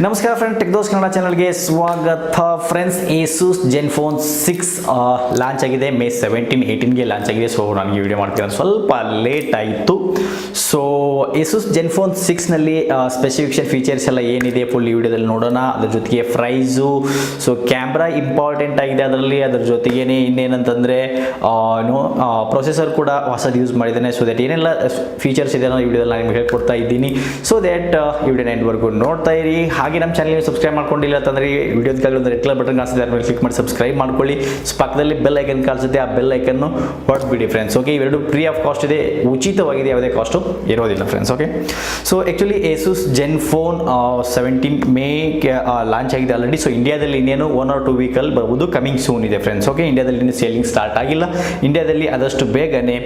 ನಮಸ್ಕಾರ friend, tech ದೋಸ್ಟ್ Kannada ಚಾನಲ್ಗೆ ಸ್ವಾಗತ. ಫ್ರೆಂಡ್ಸ್, Asus Zenfone 6 ಲಾಂಚ್ ಆಗಿದೆ. ಮೇ 17, 18ಗೆ ಲಾಂಚ್ ಆಗಿದೆ. ಸೊ ನನಗೆ ವಿಡಿಯೋ ಮಾಡ್ತೀನಿ, ಸ್ವಲ್ಪ ಲೇಟ್ ಆಯಿತು. ಸೊ Asus Zenfone 6ನಲ್ಲಿ ಸ್ಪೆಸಿಫಿಕೇಶನ್ ಫೀಚರ್ಸ್ ಎಲ್ಲ ಏನಿದೆ ಫುಲ್ ಈ ವಿಡಿಯೋದಲ್ಲಿ ನೋಡೋಣ. ಅದ್ರ ಜೊತೆಗೆ ಪ್ರೈಸು, ಸೊ ಕ್ಯಾಮ್ರಾ ಇಂಪಾರ್ಟೆಂಟ್ ಆಗಿದೆ ಅದರಲ್ಲಿ. ಅದ್ರ ಜೊತೆಗೇನೆ ಇನ್ನೇನಂತಂದರೆ ಪ್ರೊಸೆಸರ್ ಕೂಡ ಹೊಸದು ಯೂಸ್ ಮಾಡಿದ್ದಾನೆ. ಸೊ ದಟ್ ಏನೆಲ್ಲ ಫೀಚರ್ಸ್ ಇದೆ ಅನ್ನೋ ಈ ವಿಡಿಯೋದಲ್ಲಿ ನಾನು ನಿಮಗೆ ಹೇಳ್ಕೊಡ್ತಾ ಇದ್ದೀನಿ. ಸೊ ದಟ್ ಈ ವಿಡಿಯೋನ ಎಂಡ್ವರೆಗೂ ನೋಡ್ತಾ ಇರಿ. ಹಾಗೆ ನಮ್ಮ ಚಾನಲ್ಗೆ ಸಬ್ಸ್ಕ್ರೈಬ್ ಮಾಡ್ಕೊಂಡಿಲ್ಲ ಅಂತಂದರೆ ವಿಡಿಯೋದ ಒಂದು ರೆಡ್ ಕಲರ್ ಬಟನ್ ಕಾಣಿಸುತ್ತೆ, ಅದ್ರ ಮೇಲೆ ಕ್ಲಿಕ್ ಮಾಡಿ ಸಬ್ಸ್ಕ್ರೈಬ್ ಮಾಡ್ಕೊಳ್ಳಿ. ಪಕ್ಕದಲ್ಲಿ ಬೆಲ್ ಐಕನ್ ಕಾಣಿಸುತ್ತೆ, ಆ ಬೆಲ್ ಐಕನ್ನು ಹೊಡೆದ್ಬಿಡಿ ಫ್ರೆಂಡ್ಸ್. ಓಕೆ, ಇವೆರಡು ಫ್ರೀ ಆಫ್ ಕಾಸ್ಟ್ ಇದೆ, ಉಚಿತವಾಗಿದೆ, ಯಾವುದೇ ಕಾಸ್ಟು ಇರೋದಿಲ್ಲ friends. Okay, so actually Asus Zenfone 17 ಮೇಗೆ ಲಾಂಚ್ ಆಗಿದೆ ಆಲ್ರೆಡಿ. ಸೊ ಇಂಡಿಯಾದಲ್ಲಿ ಇನ್ನೇನು 1 or 2 ವೀಕಲ್ಲಿ ಬರ್ಬೋದು, ಕಮಿಂಗ್ ಸೂನ್ ಇದೆ ಫ್ರೆಂಡ್ಸ್. ಓಕೆ, ಇಂಡಿಯಾದಲ್ಲಿ ಇನ್ನೂ ಸೇಲಿಂಗ್ ಸ್ಟಾರ್ಟ್ ಆಗಿಲ್ಲ. ಇಂಡಿಯಾದಲ್ಲಿ ಆದಷ್ಟು ಬೇಗನೆ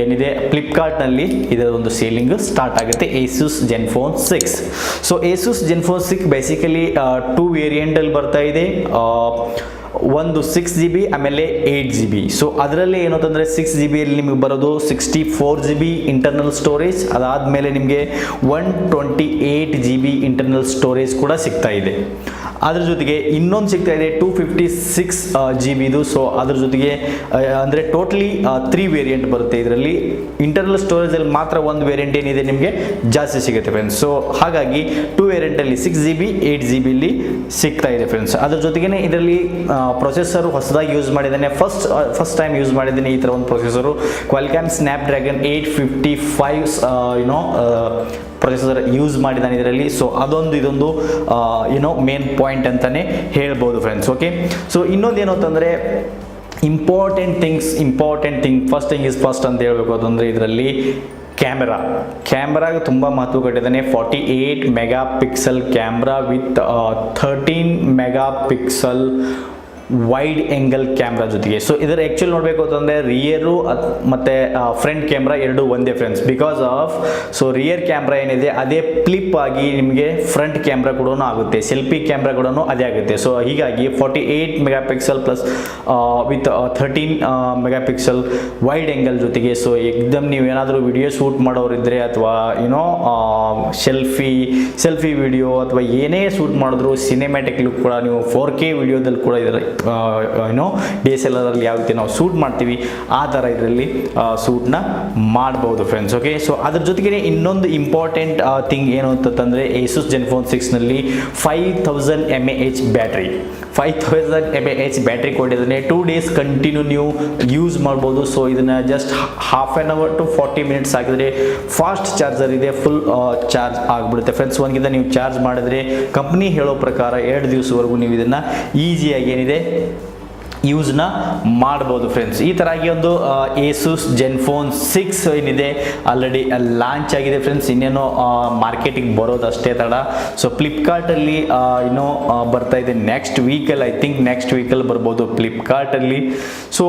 ಏನಿದೆ ಫ್ಲಿಪ್ಕಾರ್ಟ್ನಲ್ಲಿ ಇದರ ಒಂದು ಸೇಲಿಂಗ್ ಸ್ಟಾರ್ಟ್ ಆಗುತ್ತೆ Asus Zenfone 6. So Asus Zenfone 6 basically 2 ವೇರಿಯಂಟಲ್ಲಿ ಬರ್ತಾ ಇದೆ. ಒಂದು 6GB ಆಮೇಲೆ 8GB. ಸೊ ಅದರಲ್ಲಿ ಏನಂತಂದರೆ 6GBಯಲ್ಲಿ ನಿಮಗೆ ಬರೋದು 64GB ಇಂಟರ್ನಲ್ ಸ್ಟೋರೇಜ್. ಅದಾದಮೇಲೆ ನಿಮಗೆ 128GB ಇಂಟರ್ನಲ್ ಸ್ಟೋರೇಜ್ ಕೂಡ ಸಿಗ್ತಾ ಇದೆ. ಅದ್ರ ಜೊತೆಗೆ ಇನ್ನೊಂದು ಸಿಗ್ತಾ ಇದೆ 256GBದು. ಸೊ ಅದ್ರ ಜೊತೆಗೆ ಅಂದರೆ ಟೋಟಲಿ 3 ವೇರಿಯಂಟ್ ಬರುತ್ತೆ ಇದರಲ್ಲಿ. ಇಂಟರ್ನಲ್ ಸ್ಟೋರೇಜಲ್ಲಿ ಮಾತ್ರ ಒಂದು ವೇರಿಯಂಟ್ ಏನಿದೆ ನಿಮಗೆ ಜಾಸ್ತಿ ಸಿಗುತ್ತೆ ಫ್ರೆಂಡ್ಸ್. ಸೊ ಹಾಗಾಗಿ 2 ವೇರಿಯಂಟಲ್ಲಿ 6GB 8GBಲಿ ಸಿಗ್ತಾ ಇದೆ ಫ್ರೆಂಡ್ಸ್. ಅದ್ರ ಜೊತೆಗೇ ಇದರಲ್ಲಿ ಪ್ರೊಸೆಸರು ಹೊಸದಾಗಿ ಯೂಸ್ ಮಾಡಿದ್ದಾನೆ. ಫಸ್ಟ್ ಟೈಮ್ ಯೂಸ್ ಮಾಡಿದ್ದೀನಿ ಈ ಥರ ಒಂದು processor. Qualcomm Snapdragon 855 processor use ಮಾಡಿದ್ದಾನೆ ಇದರಲ್ಲಿ. ಸೊ ಇದೊಂದು ಮೇನ್ ಪಾಯಿಂಟ್ ಅಂತಲೇ ಹೇಳ್ಬೋದು ಫ್ರೆಂಡ್ಸ್. ಓಕೆ, ಸೊ ಇನ್ನೊಂದು ಏನು ಅಂತಂದರೆ ಇಂಪಾರ್ಟೆಂಟ್ ಥಿಂಗ್ ಫಸ್ಟ್ ಅಂತ ಹೇಳಬೇಕು ಅಂತಂದರೆ ಇದರಲ್ಲಿ ಕ್ಯಾಮ್ರಾಗೆ ತುಂಬ ಮಹತ್ವ ಕೊಟ್ಟಿದ್ದಾನೆ. 48 mega pixel camera with 13 mega pixel wide angle camera ಜೊತೆಗೆ. ಸೊ ಇದರ ಆ್ಯಕ್ಚುಲಿ ನೋಡಬೇಕು ಅಂತಂದರೆ ರಿಯರು ಮತ್ತು ಫ್ರಂಟ್ ಕ್ಯಾಮ್ರಾ ಎರಡು ಒಂದೇ friends. Because of rear camera ಏನಿದೆ ಅದೇ ಫ್ಲಿಪ್ ಆಗಿ ನಿಮಗೆ ಫ್ರಂಟ್ ಕ್ಯಾಮ್ರಾ ಕೂಡ ಆಗುತ್ತೆ, ಸೆಲ್ಫಿ ಕ್ಯಾಮ್ರಾ ಕೂಡ ಅದೇ ಆಗುತ್ತೆ. ಸೊ ಹೀಗಾಗಿ 48 mega pixel plus with 13 mega pixel wide angle ಜೊತೆಗೆ. ಸೊ ಎಕ್ದಮ್ ನೀವೇನಾದರೂ ವಿಡಿಯೋ ಶೂಟ್ ಮಾಡೋರಿದ್ದರೆ ಅಥವಾ ಸೆಲ್ಫಿ ವಿಡಿಯೋ ಅಥವಾ ಏನೇ ಶೂಟ್ ಮಾಡಿದ್ರು ಸಿನಿಮ್ಯಾಟಿಕ್ ಲುಕ್ ಕೂಡ ನೀವು 4K ವಿಡಿಯೋದಲ್ಲಿ ಕೂಡ ಇದರ DSLR ಅಲ್ಲಿ ಯಾವ ರೀತಿ ನಾವು ಶೂಟ್ ಮಾಡ್ತೀವಿ ಆ ಥರ ಇದರಲ್ಲಿ ಶೂಟ್ನ ಮಾಡ್ಬೋದು ಫ್ರೆಂಡ್ಸ್. ಓಕೆ, ಸೊ ಅದ್ರ ಜೊತೆಗೆ ಇನ್ನೊಂದು ಇಂಪಾರ್ಟೆಂಟ್ ಥಿಂಗ್ ಏನು ಅಂತಂದರೆ Asus Zenfone 6ನಲ್ಲಿ 5000 mAh ಬ್ಯಾಟ್ರಿ. 5000 mAh ಬ್ಯಾಟ್ರಿ ಕೊಟ್ಟಿದ್ದಾನೆ. 2 days ಕಂಟಿನ್ಯೂ ನೀವು ಯೂಸ್ ಮಾಡ್ಬೋದು. ಸೊ ಇದನ್ನು just half an hour to 40 minutes ಹಾಕಿದ್ರೆ ಫಾಸ್ಟ್ ಚಾರ್ಜರ್ ಇದೆ, ಫುಲ್ ಚಾರ್ಜ್ ಆಗಿಬಿಡುತ್ತೆ ಫ್ರೆಂಡ್ಸ್. ಒಂದ್ಗಿಂತ ನೀವು ಚಾರ್ಜ್ ಮಾಡಿದ್ರೆ ಕಂಪ್ನಿ ಹೇಳೋ ಪ್ರಕಾರ 2 ದಿವಸವರೆಗೂ ನೀವು ಇದನ್ನು ಈಸಿಯಾಗಿ ಏನಿದೆ ಯೂಸ್ನ ಮಾಡ್ಬೋದು ಫ್ರೆಂಡ್ಸ್. ಈ ಥರಾಗಿ ಒಂದು Asus Zenfone 6 ಏನಿದೆ ಆಲ್ರೆಡಿ ಲಾಂಚ್ ಆಗಿದೆ ಫ್ರೆಂಡ್ಸ್. ಇನ್ನೇನೋ ಮಾರ್ಕೆಟಿಂಗ್ ಬರೋದು ಅಷ್ಟೇ ತಡ. ಸೊ ಫ್ಲಿಪ್ಕಾರ್ಟಲ್ಲಿ ಇನ್ನೂ ಬರ್ತಾ ಇದೆ ನೆಕ್ಸ್ಟ್ ವೀಕಲ್ಲಿ, ಐ ಥಿಂಕ್ ನೆಕ್ಸ್ಟ್ ವೀಕಲ್ಲಿ ಬರ್ಬೋದು ಫ್ಲಿಪ್ಕಾರ್ಟಲ್ಲಿ. ಸೊ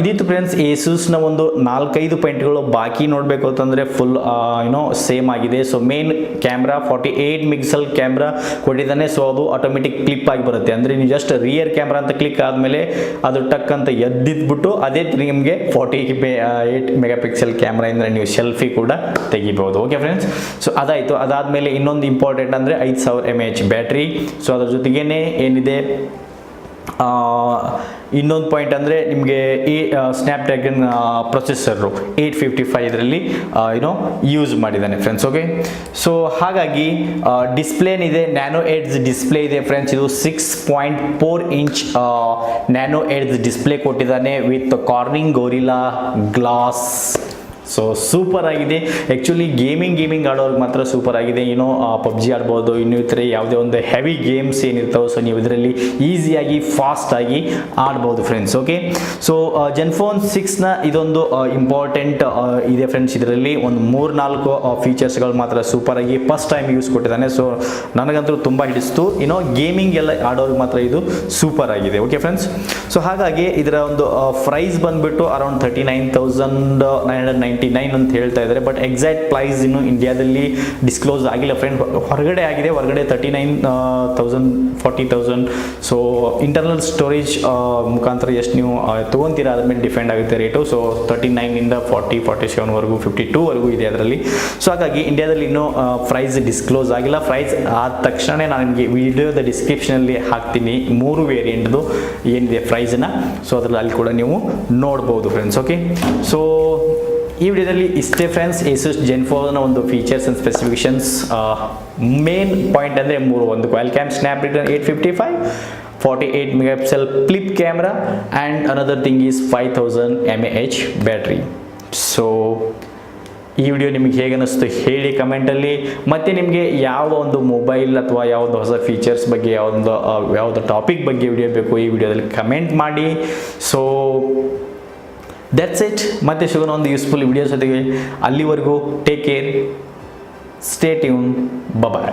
ಇದಿತ್ತು ಫ್ರೆಂಡ್ಸ್ Asusನ ಒಂದು 4-5 ಪಾಯಿಂಟ್ಗಳು. ಬಾಕಿ ನೋಡಬೇಕು ಅಂತಂದರೆ ಫುಲ್ ಸೇಮ್ ಆಗಿದೆ. So main camera 48 megapixel camera ಕೊಟ್ಟಿದ್ದಾನೆ. ಸೊ ಅದು ಆಟೋಮೆಟಿಕ್ ಕ್ಲಿಪ್ ಆಗಿ ಬರುತ್ತೆ. ಅಂದರೆ ನೀವು ಜಸ್ಟ್ ರಿಯರ್ ಕ್ಯಾಮ್ರಾ ಅಂತ ಕ್ಲಿಕ್ ಆದಮೇಲೆ ಅದು ಟಕ್ ಅಂತ ಎದ್ದಿದ್ಬಿಟ್ಟು ಅದೇ ನಿಮಗೆ 48 ಮೆಗಾ ಪಿಕ್ಸೆಲ್ ಕ್ಯಾಮ್ರಾಯಿಂದ ನೀವು ಸೆಲ್ಫಿ ಕೂಡ ತೆಗಿಬಹುದು. ಓಕೆ ಫ್ರೆಂಡ್ಸ್, ಸೊ ಅದಾಯಿತು. ಅದಾದಮೇಲೆ ಇನ್ನೊಂದು ಇಂಪಾರ್ಟೆಂಟ್ ಅಂದರೆ 5000 mAh ಬ್ಯಾಟ್ರಿ. ಸೊ ಅದ್ರ ಜೊತೆಗೇ ಏನಿದೆ ಇನ್ನೊಂದು ಪಾಯಿಂಟ್ ಅಂದರೆ ನಿಮಗೆ ಈ ಸ್ನ್ಯಾಪ್ಡ್ರ್ಯಾಗನ್ ಪ್ರೊಸೆಸರು 855 ಇದರಲ್ಲಿ ಯೂಸ್ ಮಾಡಿದ್ದಾನೆ ಫ್ರೆಂಡ್ಸ್. ಓಕೆ, ಸೊ ಹಾಗಾಗಿ ಡಿಸ್ಪ್ಲೇ ಏನಿದೆ ನ್ಯಾನೋ ಎಡ್ಜ್ ಡಿಸ್ಪ್ಲೇ ಇದೆ ಫ್ರೆಂಡ್ಸ್. ಇದು 6.4 ಇಂಚ್ ನ್ಯಾನೋ ಎಡ್ಜ್ ಡಿಸ್ಪ್ಲೇ ಕೊಟ್ಟಿದ್ದಾನೆ with Corning gorilla glass. So super ಆಗಿದೆ. ಆ್ಯಕ್ಚುಲಿ ಗೇಮಿಂಗ್ ಆಡೋರಿಗೆ ಮಾತ್ರ ಸೂಪರ್ ಆಗಿದೆ. ಪಬ್ಜಿ ಆಡ್ಬೋದು, ಇನ್ನಿತರೆ ಯಾವುದೇ ಒಂದು ಹೆವಿ ಗೇಮ್ಸ್ ಏನಿರ್ತಾವೆ ಸೊ ನೀವು ಇದರಲ್ಲಿ ಈಸಿಯಾಗಿ ಫಾಸ್ಟಾಗಿ ಆಡ್ಬೋದು ಫ್ರೆಂಡ್ಸ್. ಓಕೆ, ಸೊ Zenfone 6ನ ಇದೊಂದು ಇಂಪಾರ್ಟೆಂಟ್ ಇದೆ ಫ್ರೆಂಡ್ಸ್. ಇದರಲ್ಲಿ ಒಂದು 3-4 ಫೀಚರ್ಸ್ಗಳು ಮಾತ್ರ ಸೂಪರಾಗಿ ಫಸ್ಟ್ ಟೈಮ್ ಯೂಸ್ ಕೊಟ್ಟಿದ್ದಾನೆ. ಸೊ ನನಗಂತೂ ತುಂಬ ಹಿಡಿಸ್ತು. ಗೇಮಿಂಗ್ ಎಲ್ಲ ಆಡೋರಿಗೆ ಮಾತ್ರ ಇದು ಸೂಪರ್ ಆಗಿದೆ. ಓಕೆ ಫ್ರೆಂಡ್ಸ್, ಸೊ ಹಾಗಾಗಿ ಇದರ ಒಂದು ಪ್ರೈಸ್ ಬಂದುಬಿಟ್ಟು ಅರೌಂಡ್ 39,990 99 ಅಂತ ಹೇಳ್ತಾ ಇದ್ದಾರೆ, ಬಟ್ ಎಕ್ಸಾಕ್ಟ್ ಪ್ರೈಸ್ ಇನ್ನು ಇಂಡಿಯಾದಲ್ಲಿ ಡಿಸ್ಕ್ಲೋಸ್ ಆಗಿಲ್ಲ ಫ್ರೆಂಡ್. ಹೊರಗಡೆ ಆಗಿದೆ, ಹೊರಗಡೆ 39,000 40,000. ಸೊ ಇಂಟರ್ನಲ್ ಸ್ಟೋರೇಜ್ ಮುಖಾಂತರ ಎಷ್ಟು ನೀವು ತೊಗೊತೀರಾ ಅದ್ರ ಮೇಲೆ ಡಿಪೆಂಡ್ ಆಗುತ್ತೆ ರೇಟು. ಸೊ 39ಇಂದ 40 47ವರೆಗೂ 52ವರೆಗೂ ಇದೆ ಅದರಲ್ಲಿ. ಸೊ ಹಾಗಾಗಿ ಇಂಡಿಯಾದಲ್ಲಿ ಇನ್ನೂ ಪ್ರೈಸ್ ಡಿಸ್ಕ್ಲೋಸ್ ಆಗಿಲ್ಲ. ಪ್ರೈಸ್ ಆದ ತಕ್ಷಣ ನಾನು ನಿಮಗೆ ವಿಡಿಯೋದ ಡಿಸ್ಕ್ರಿಪ್ಷನಲ್ಲಿ ಹಾಕ್ತೀನಿ 3 ವೇರಿಯಂಟ್ದು ಏನಿದೆ ಪ್ರೈಸನ್ನ. ಸೊ ಅದರಲ್ಲಿ ಅಲ್ಲಿ ಕೂಡ ನೀವು ನೋಡ್ಬೋದು ಫ್ರೆಂಡ್ಸ್. ಓಕೆ, ಸೊ ಈ ವಿಡಿಯೋದಲ್ಲಿ ಇಷ್ಟೇ ಫ್ರೆಂಡ್ಸ್. Asus Zenfone ಒಂದು features and specifications main point ಅಂದರೆ 3. ಒಂದು Qualcomm Snapdragon 855, 48 megapixel flip camera, and another thing is 5000 mAh battery. So ಈ ವಿಡಿಯೋ ನಿಮಗೆ ಹೇಗೆ ಅನ್ನಿಸ್ತು ಹೇಳಿ ಕಮೆಂಟಲ್ಲಿ. ಮತ್ತು ನಿಮಗೆ ಯಾವ ಒಂದು ಮೊಬೈಲ್ ಅಥವಾ ಯಾವುದೋ ಹೊಸ ಫೀಚರ್ಸ್ ಬಗ್ಗೆ ಯಾವುದೋ ಟಾಪಿಕ್ ಬಗ್ಗೆ ವಿಡಿಯೋ ಬೇಕು ಈ ವಿಡಿಯೋದಲ್ಲಿ ಕಮೆಂಟ್ ಮಾಡಿ. So that's it. ಮತ್ತೆ ಸಿಗೋಣ ಒಂದು ಯೂಸ್ಫುಲ್ ವಿಡಿಯೋಸ್ ಜೊತೆಗೆ. ಅಲ್ಲಿವರೆಗೂ ಟೇಕ್ ಕೇರ್, ಸ್ಟೇ ಟ್ಯೂನ್, ಬಾಯ್.